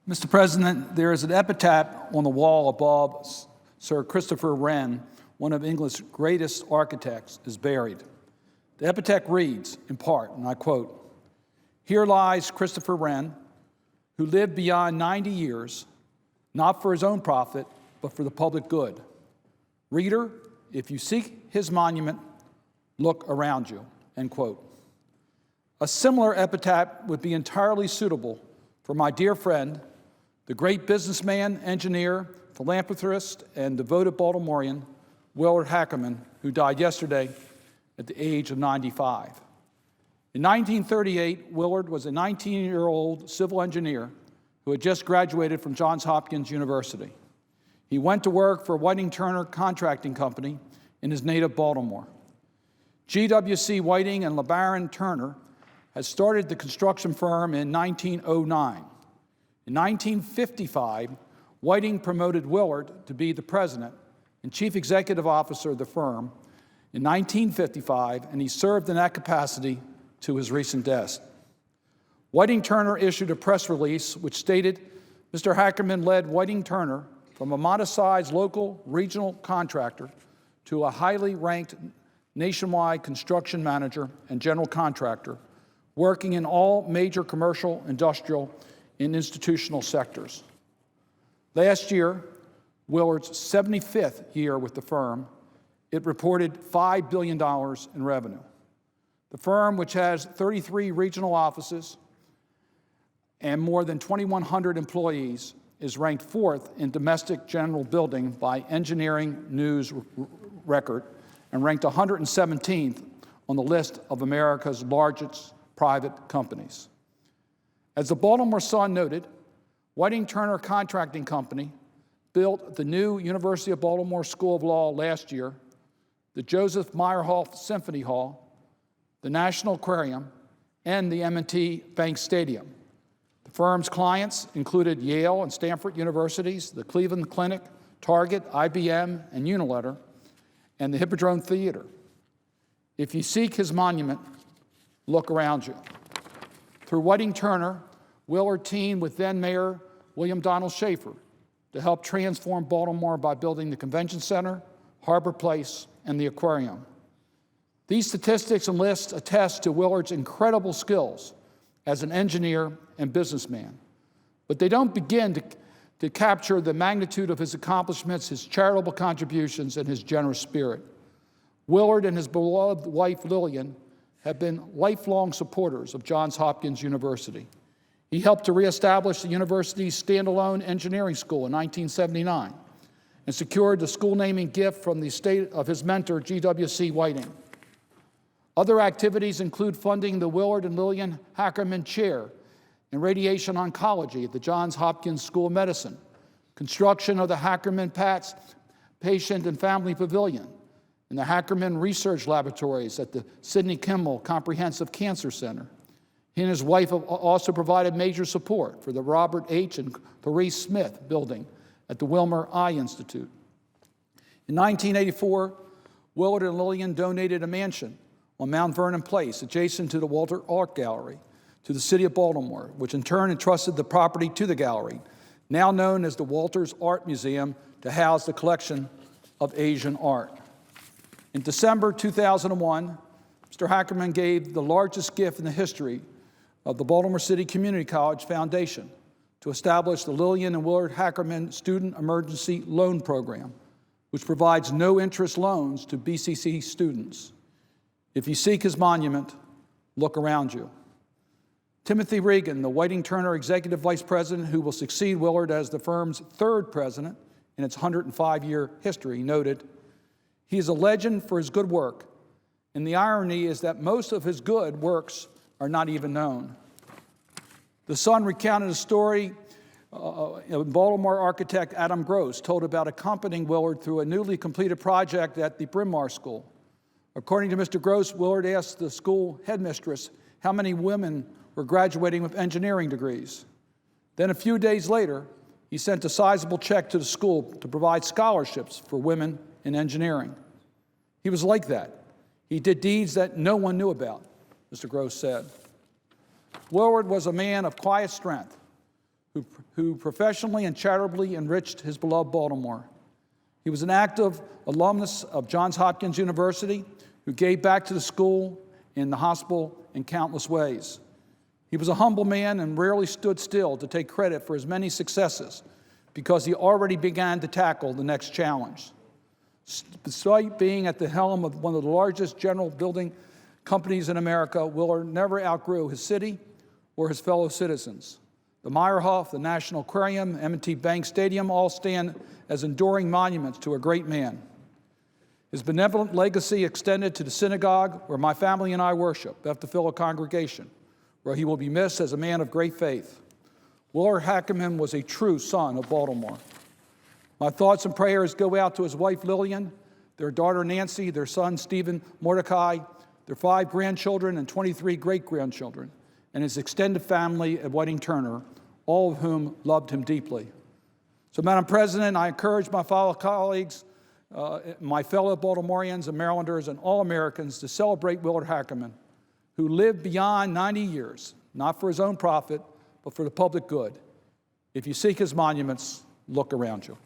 Mr. President, there is an epitaph on the wall above Sir Christopher Wren, one of England's greatest architects, is buried. The epitaph reads, in part, and I quote, "Here lies Christopher Wren, who lived beyond 90 years, not for his own profit, but for the public good. Reader, if you seek his monument, look around you," end quote. A similar epitaph would be entirely suitable for my dear friend, the great businessman, engineer, philanthropist, and devoted Baltimorean, Willard Hackerman, who died yesterday at the age of 95. In 1938, Willard was a 19-year-old civil engineer who had just graduated from Johns Hopkins University. He went to work for Whiting Turner Contracting Company in his native Baltimore. GWC Whiting and LeBaron Turner had started the construction firm in 1909. In 1955, Whiting promoted Willard to be the president and chief executive officer of the firm in 1955, and he served in that capacity to his recent death. Whiting Turner issued a press release which stated, "Mr. Hackerman led Whiting Turner from a modest-sized local regional contractor to a highly ranked nationwide construction manager and general contractor, working in all major commercial, industrial, and institutional sectors." Last year, Willard's 75th year with the firm, it reported $5 billion in revenue. The firm, which has 33 regional offices and more than 2,100 employees, is ranked fourth in domestic general building by Engineering News Record and ranked 117th on the list of America's largest private companies. As the Baltimore Sun noted, Whiting Turner Contracting Company built the new University of Baltimore School of Law last year, the Joseph Meyerhoff Symphony Hall, the National Aquarium, and the M&T Bank Stadium. The firm's clients included Yale and Stanford universities, the Cleveland Clinic, Target, IBM, and Unilever, and the Hippodrome Theater. If you seek his monument, look around you. Through Whiting Turner, Willard teamed with then-Mayor William Donald Schaefer to help transform Baltimore by building the Convention Center, Harbor Place, and the Aquarium. These statistics and lists attest to Willard's incredible skills as an engineer and businessman, but they don't begin to capture the magnitude of his accomplishments, his charitable contributions, and his generous spirit. Willard and his beloved wife, Lillian, have been lifelong supporters of Johns Hopkins University. He helped to reestablish the university's standalone engineering school in 1979 and secured the school naming gift from the estate of his mentor, GWC Whiting. Other activities include funding the Willard and Lillian Hackerman Chair in Radiation Oncology at the Johns Hopkins School of Medicine, construction of the Hackerman Pat's Patient and Family Pavilion, and the Hackerman Research Laboratories at the Sidney Kimmel Comprehensive Cancer Center. He and his wife have also provided major support for the Robert H. and Clarice Smith building at the Wilmer Eye Institute. In 1984, Willard and Lillian donated a mansion on Mount Vernon Place, adjacent to the Walter Art Gallery, to the city of Baltimore, which in turn entrusted the property to the gallery, now known as the Walters Art Museum, to house the collection of Asian art. In December 2001, Mr. Hackerman gave the largest gift in the history of the Baltimore City Community College Foundation to establish the Lillian and Willard Hackerman Student Emergency Loan Program, which provides no-interest loans to BCC students. If you seek his monument, look around you. Timothy Regan, the Whiting Turner Executive Vice President who will succeed Willard as the firm's third president in its 105-year history, noted, "He is a legend for his good work, and the irony is that most of his good works are not even known." The Sun recounted a story Baltimore architect Adam Gross told about accompanying Willard through a newly completed project at the Bryn Mawr School. According to Mr. Gross, Willard asked the school headmistress how many women were graduating with engineering degrees. Then a few days later, he sent a sizable check to the school to provide scholarships for women in engineering. He was like that. He did deeds that no one knew about, Mr. Gross said. Willard was a man of quiet strength who professionally and charitably enriched his beloved Baltimore. He was an active alumnus of Johns Hopkins University who gave back to the school and the hospital in countless ways. He was a humble man and rarely stood still to take credit for his many successes because he already began to tackle the next challenge. Despite being at the helm of one of the largest general building companies in America, Willard never outgrew his city or his fellow citizens. The Meyerhoff, the National Aquarium, M&T Bank Stadium all stand as enduring monuments to a great man. His benevolent legacy extended to the synagogue where my family and I worship, Beth-Tefillah congregation, where he will be missed as a man of great faith. Willard Hackerman was a true son of Baltimore. My thoughts and prayers go out to his wife Lillian, their daughter Nancy, their son Stephen Mordecai, their 5 grandchildren and 23 great-grandchildren, and his extended family at Whiting Turner, all of whom loved him deeply. So, Madam President, I encourage my fellow colleagues, my fellow Baltimoreans and Marylanders and all Americans to celebrate Willard Hackerman, who lived beyond 90 years, not for his own profit, but for the public good. If you seek his monuments, look around you.